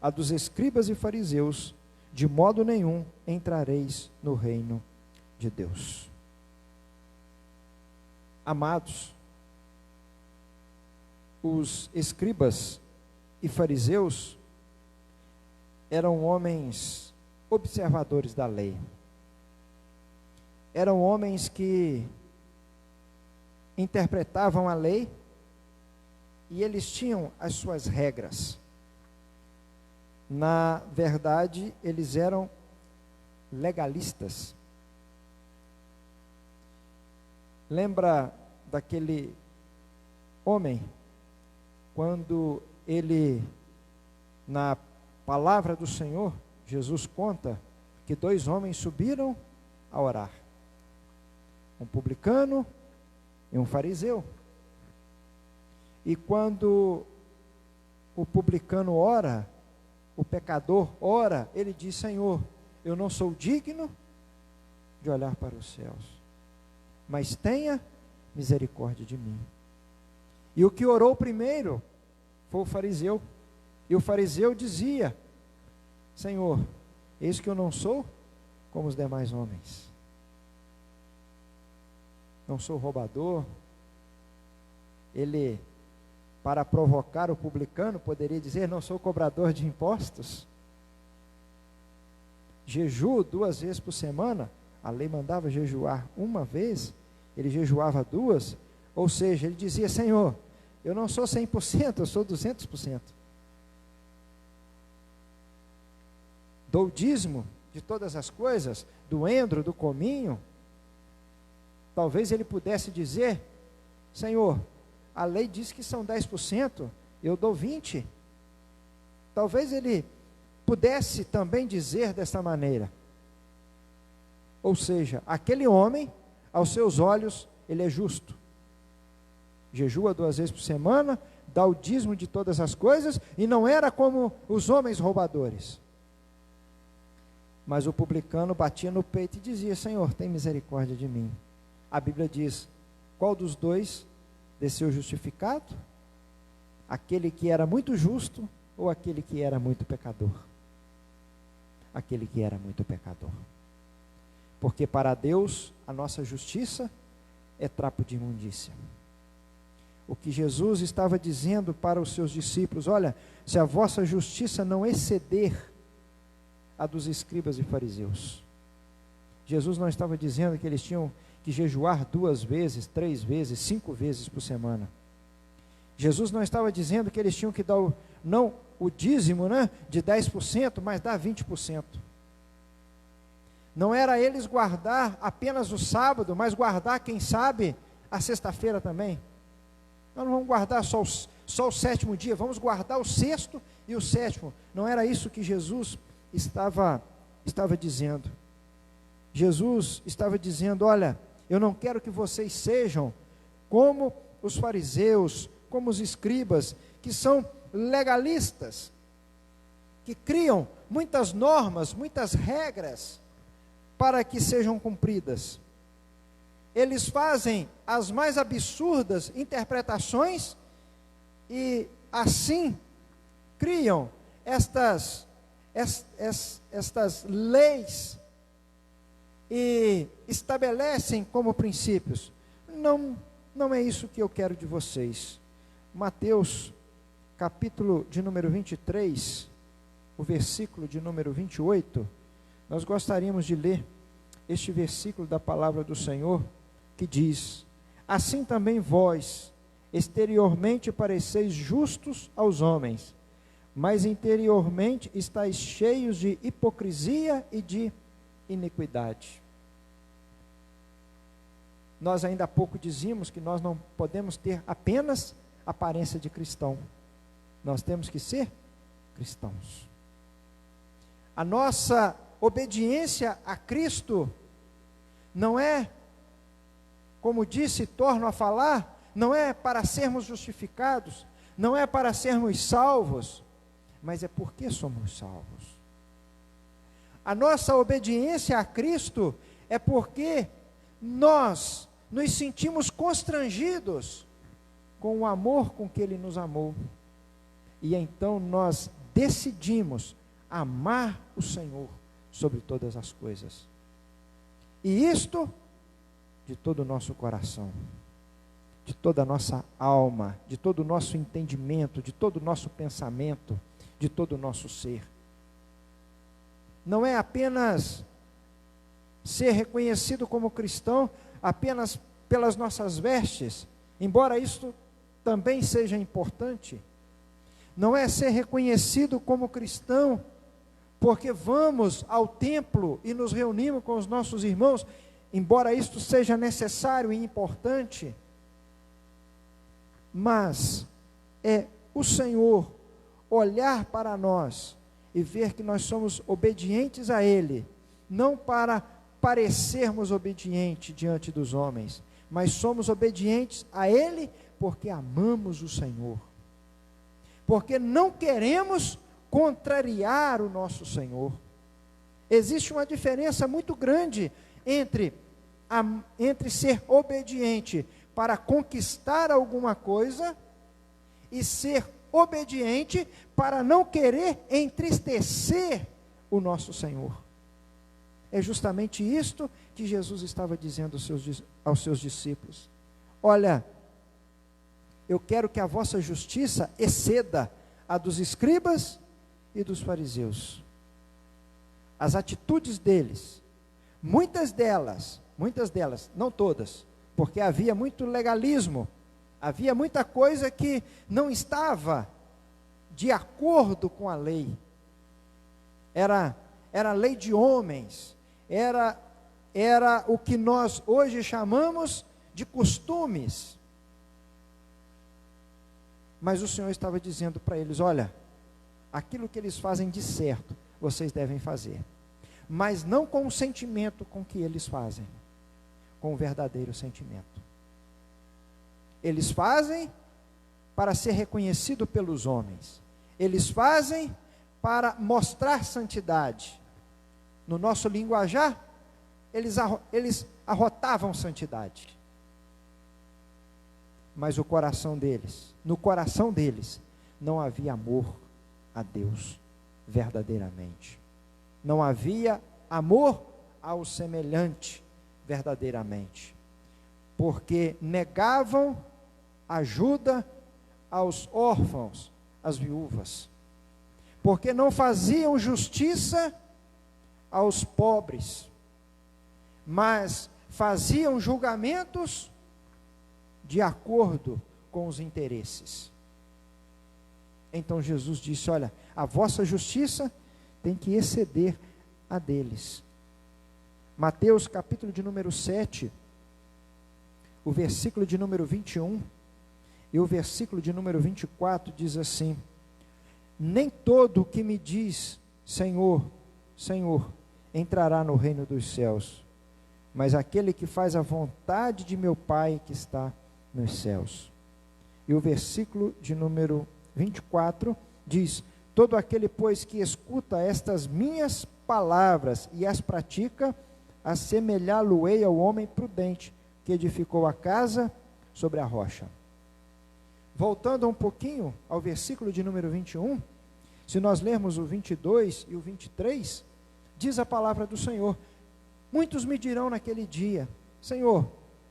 a dos escribas e fariseus, de modo nenhum entrareis no reino de Deus. Amados, os escribas e fariseus eram homens observadores da lei, eram homens que interpretavam a lei, e eles tinham as suas regras. Na verdade, eles eram legalistas. Lembra daquele homem, quando ele, na palavra do Senhor, Jesus conta que 2 homens subiram a orar, um publicano e um fariseu. E quando o publicano ora, o pecador ora, ele diz: Senhor, eu não sou digno de olhar para os céus, mas tenha misericórdia de mim. E o que orou primeiro foi o fariseu, e o fariseu dizia: Senhor, eis que eu não sou como os demais homens, não sou roubador. Ele, para provocar o publicano, poderia dizer: não sou cobrador de impostos. Jejuo 2 vezes por semana, a lei mandava jejuar 1 vez, ele jejuava 2, ou seja, ele dizia: Senhor, eu não sou 100%, eu sou 200%. Dou dízimo de todas as coisas, do endro, do cominho. Talvez ele pudesse dizer: Senhor, a lei diz que são 10%, eu dou 20%. Talvez ele pudesse também dizer dessa maneira. Ou seja, aquele homem, aos seus olhos, ele é justo. Jejua 2 vezes por semana, dá o dízimo de todas as coisas, e não era como os homens roubadores. Mas o publicano batia no peito e dizia: Senhor, tem misericórdia de mim. A Bíblia diz: qual dos dois desceu justificado? Aquele que era muito justo ou aquele que era muito pecador? Aquele que era muito pecador. Porque para Deus a nossa justiça é trapo de imundícia. O que Jesus estava dizendo para os seus discípulos: olha, se a vossa justiça não exceder a dos escribas e fariseus. Jesus não estava dizendo que eles tinham que jejuar 2 vezes, 3 vezes, 5 vezes por semana. Jesus não estava dizendo que eles tinham que dar o dízimo, de 10%, mas dar 20%. Não era eles guardar apenas o sábado, mas guardar, quem sabe, a sexta-feira também. Nós não vamos guardar só o 7º dia, vamos guardar o 6º e o 7º. Não era isso que Jesus estava dizendo. Jesus estava dizendo: olha, eu não quero que vocês sejam como os fariseus, como os escribas, que são legalistas. que criam muitas normas, muitas regras para que sejam cumpridas. Eles fazem as mais absurdas interpretações e assim criam estas leis e estabelecem como princípios. Não é isso que eu quero de vocês. Mateus, capítulo de número 23, o versículo de número 28, nós gostaríamos de ler este versículo da palavra do Senhor, que diz: assim também vós, exteriormente pareceis justos aos homens, mas interiormente estáis cheios de hipocrisia e de iniquidade. Nós ainda há pouco dizíamos que nós não podemos ter apenas aparência de cristão, nós temos que ser cristãos. A nossa obediência a Cristo não é, como disse, torno a falar, não é para sermos justificados, não é para sermos salvos, mas é porque somos salvos. A nossa obediência a Cristo é porque nós nos sentimos constrangidos com o amor com que Ele nos amou. E então nós decidimos amar o Senhor sobre todas as coisas. E isto de todo o nosso coração, de toda a nossa alma, de todo o nosso entendimento, de todo o nosso pensamento, de todo o nosso ser. Não é apenas ser reconhecido como cristão apenas pelas nossas vestes, embora isto também seja importante. Não é ser reconhecido como cristão porque vamos ao templo e nos reunimos com os nossos irmãos, embora isto seja necessário e importante, mas é o Senhor olhar para nós e ver que nós somos obedientes a Ele, não para parecermos obedientes diante dos homens, mas somos obedientes a Ele porque amamos o Senhor, porque não queremos contrariar o nosso Senhor. Existe uma diferença muito grande entre ser obediente para conquistar alguma coisa e ser obediente para não querer entristecer o nosso Senhor. É justamente isto que Jesus estava dizendo aos seus discípulos. Olha, eu quero que a vossa justiça exceda a dos escribas e dos fariseus. As atitudes deles, muitas delas, não todas, porque havia muito legalismo, havia muita coisa que não estava de acordo com a lei. Era lei de homens, era o que nós hoje chamamos de costumes. Mas o Senhor estava dizendo para eles: olha, aquilo que eles fazem de certo, vocês devem fazer, mas não com o sentimento com que eles fazem, com o verdadeiro sentimento. Eles fazem para ser reconhecido pelos homens, eles fazem para mostrar santidade. No nosso linguajar, eles arrotavam santidade, mas no coração deles, não havia amor a Deus verdadeiramente, não havia amor ao semelhante verdadeiramente, porque negavam ajuda aos órfãos, às viúvas, porque não faziam justiça aos pobres, mas faziam julgamentos de acordo com os interesses. Então Jesus disse: olha, a vossa justiça tem que exceder a deles. Mateus capítulo de número 7, o versículo de número 21 e o versículo de número 24 diz assim: nem todo o que me diz Senhor, Senhor, entrará no reino dos céus, mas aquele que faz a vontade de meu Pai que está nos céus. E o versículo de número 24 diz: Todo aquele, pois, que escuta estas minhas palavras e as pratica, assemelhá-lo-ei ao homem prudente, que edificou a casa sobre a rocha. Voltando um pouquinho ao versículo de número 21, se nós lermos o 22 e o 23, diz a palavra do Senhor: muitos me dirão naquele dia: Senhor,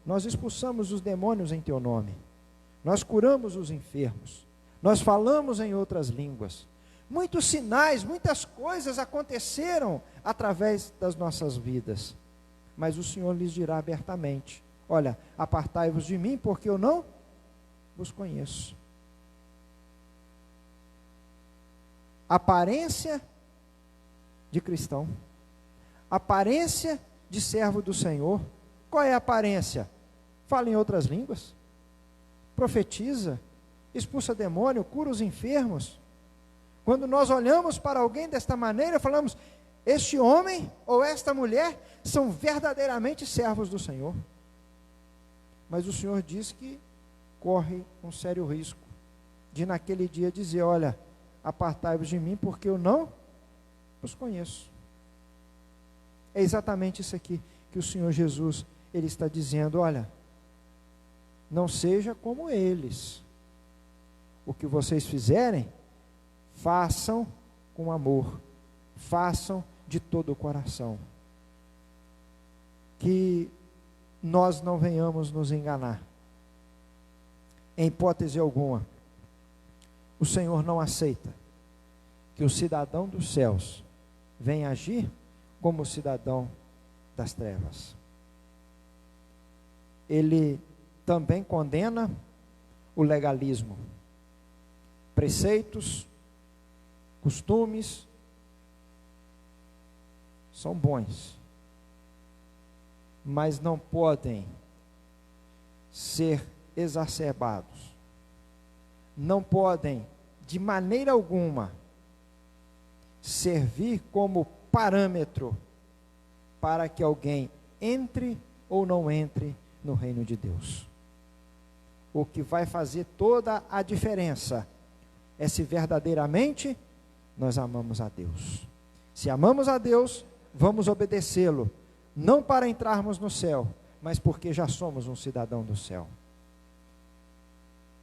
nós expulsamos os demônios em teu nome, nós curamos os enfermos, nós falamos em outras línguas. Muitos sinais, muitas coisas aconteceram através das nossas vidas. Mas o Senhor lhes dirá abertamente: olha, apartai-vos de mim, porque eu não vos conheço. Aparência de cristão, aparência de servo do Senhor. Qual é a aparência? Fala em outras línguas, profetiza, expulsa demônio, cura os enfermos. Quando nós olhamos para alguém desta maneira, falamos: este homem ou esta mulher são verdadeiramente servos do Senhor. Mas o Senhor diz que corre um sério risco de naquele dia dizer: olha, apartai-vos de mim, porque eu não os conheço. É exatamente isso aqui que o Senhor Jesus, Ele está dizendo: olha, não seja como eles. O que vocês fizerem, façam com amor, façam de todo o coração. Que nós não venhamos nos enganar. Em hipótese alguma, o Senhor não aceita que o cidadão dos céus venha agir como o cidadão das trevas. Ele também condena o legalismo, preceitos, costumes são bons, mas não podem ser exacerbados, não podem de maneira alguma servir como parâmetro para que alguém entre ou não entre no reino de Deus. O que vai fazer toda a diferença é se verdadeiramente nós amamos a Deus. Se amamos a Deus, vamos obedecê-lo, não para entrarmos no céu, mas porque já somos um cidadão do céu.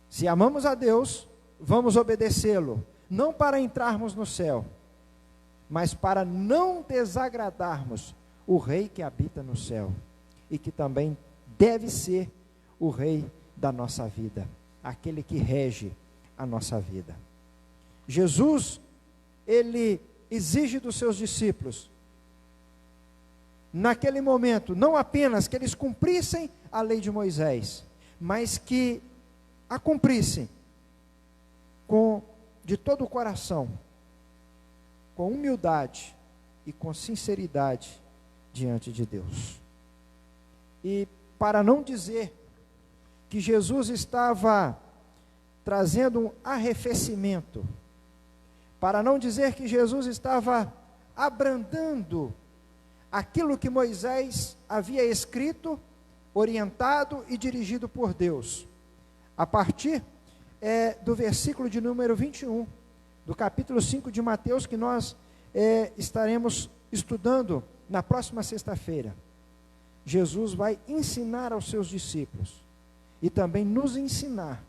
Se amamos a Deus, vamos obedecê-lo, não para entrarmos no céu, mas para não desagradarmos o Rei que habita no céu, e que também deve ser o Rei da nossa vida, aquele que rege a nossa vida. Jesus, Ele exige dos seus discípulos, naquele momento, não apenas que eles cumprissem a lei de Moisés, mas que a cumprissem de todo o coração, com humildade e com sinceridade diante de Deus. E para não dizer que Jesus estava trazendo um arrefecimento, para não dizer que Jesus estava abrandando aquilo que Moisés havia escrito, orientado e dirigido por Deus, a partir do versículo de número 21, do capítulo 5 de Mateus, que nós estaremos estudando na próxima sexta-feira. Jesus vai ensinar aos seus discípulos e também nos ensinar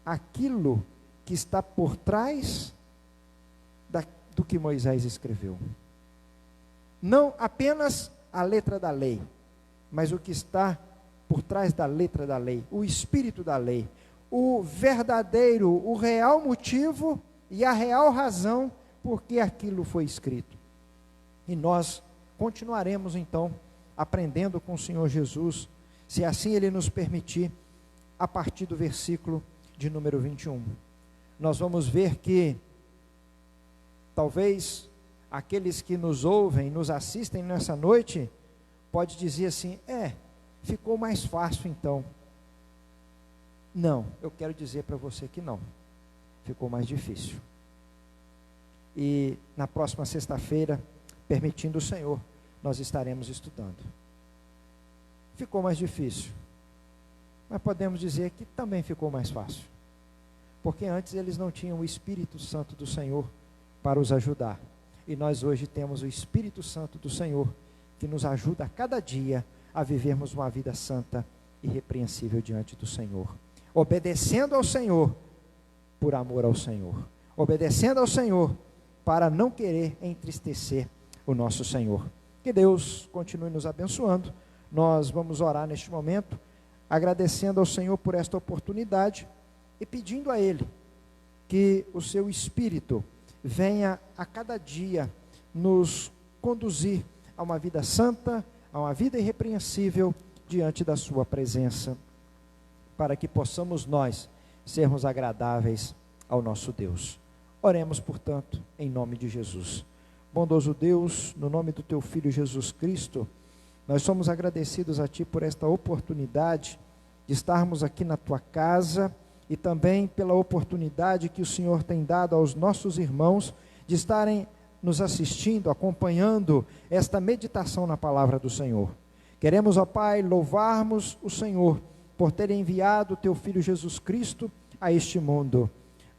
aquilo que está por trás do que Moisés escreveu. Não apenas a letra da lei, mas o que está por trás da letra da lei, o espírito da lei, o verdadeiro, o real motivo e a real razão por que aquilo foi escrito. E nós continuaremos então aprendendo com o Senhor Jesus, se assim Ele nos permitir, a partir do versículo de número 21. Nós vamos ver que talvez aqueles que nos ouvem, nos assistem nessa noite, pode dizer assim: ficou mais fácil então. Não, eu quero dizer para você que não, ficou mais difícil. E na próxima sexta-feira, permitindo o Senhor, nós estaremos estudando. Ficou mais difícil, mas podemos dizer que também ficou mais fácil, porque antes eles não tinham o Espírito Santo do Senhor para os ajudar. E nós hoje temos o Espírito Santo do Senhor, que nos ajuda a cada dia a vivermos uma vida santa e irrepreensível diante do Senhor, obedecendo ao Senhor por amor ao Senhor, obedecendo ao Senhor para não querer entristecer o nosso Senhor. Que Deus continue nos abençoando. Nós vamos orar neste momento, agradecendo ao Senhor por esta oportunidade e pedindo a Ele que o seu Espírito venha a cada dia nos conduzir a uma vida santa, a uma vida irrepreensível diante da sua presença, para que possamos nós sermos agradáveis ao nosso Deus. Oremos, portanto, em nome de Jesus. Bondoso Deus, no nome do teu Filho Jesus Cristo, nós somos agradecidos a Ti por esta oportunidade de estarmos aqui na Tua casa e também pela oportunidade que o Senhor tem dado aos nossos irmãos de estarem nos assistindo, acompanhando esta meditação na palavra do Senhor. Queremos, ó Pai, louvarmos o Senhor por ter enviado o teu Filho Jesus Cristo a este mundo,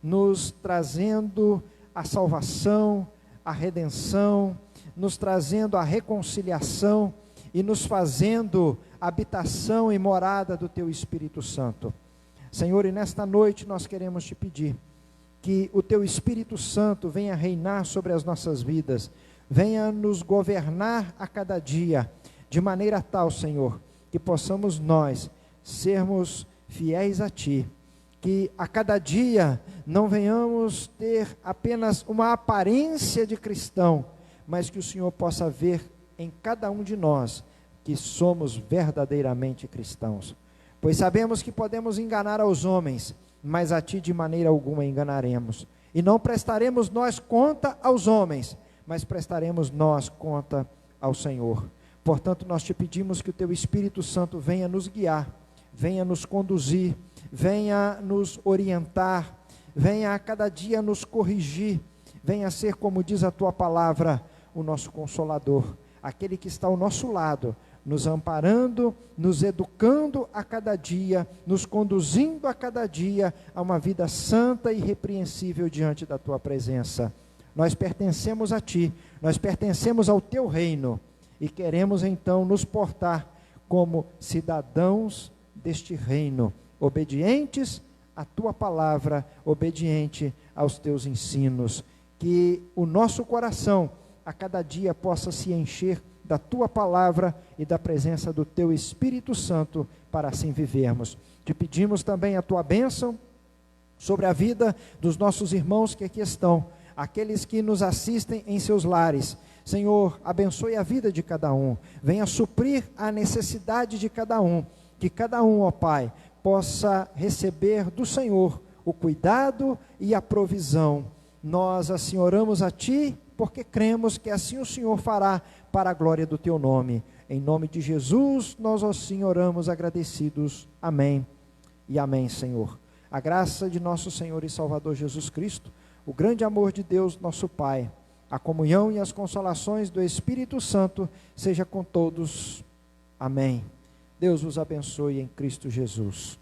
nos trazendo a salvação, a redenção, nos trazendo a reconciliação e nos fazendo habitação e morada do teu Espírito Santo. Senhor, e nesta noite nós queremos te pedir que o teu Espírito Santo venha reinar sobre as nossas vidas, venha nos governar a cada dia, de maneira tal, Senhor, que possamos nós sermos fiéis a Ti, que a cada dia não venhamos ter apenas uma aparência de cristão, mas que o Senhor possa ver em cada um de nós que somos verdadeiramente cristãos, pois sabemos que podemos enganar aos homens, mas a Ti de maneira alguma enganaremos, e não prestaremos nós conta aos homens, mas prestaremos nós conta ao Senhor. Portanto, nós te pedimos que o teu Espírito Santo venha nos guiar, venha nos conduzir, venha nos orientar, venha a cada dia nos corrigir, venha ser, como diz a tua palavra, o nosso consolador, aquele que está ao nosso lado, nos amparando, nos educando a cada dia, nos conduzindo a cada dia a uma vida santa e irrepreensível diante da tua presença. Nós pertencemos a Ti, nós pertencemos ao Teu reino e queremos então nos portar como cidadãos deste reino, obedientes à Tua palavra, obediente aos Teus ensinos, que o nosso coração a cada dia possa se encher da Tua palavra e da presença do Teu Espírito Santo, para assim vivermos. Te pedimos também a Tua bênção sobre a vida dos nossos irmãos que aqui estão, aqueles que nos assistem em seus lares. Senhor, abençoe a vida de cada um, venha suprir a necessidade de cada um, que cada um, ó Pai, possa receber do Senhor o cuidado e a provisão. Nós assim oramos a Ti, porque cremos que assim o Senhor fará para a glória do Teu nome. Em nome de Jesus, nós assim oramos agradecidos. Amém e amém, Senhor. A graça de nosso Senhor e Salvador Jesus Cristo, o grande amor de Deus, nosso Pai, a comunhão e as consolações do Espírito Santo, seja com todos. Amém. Deus os abençoe em Cristo Jesus.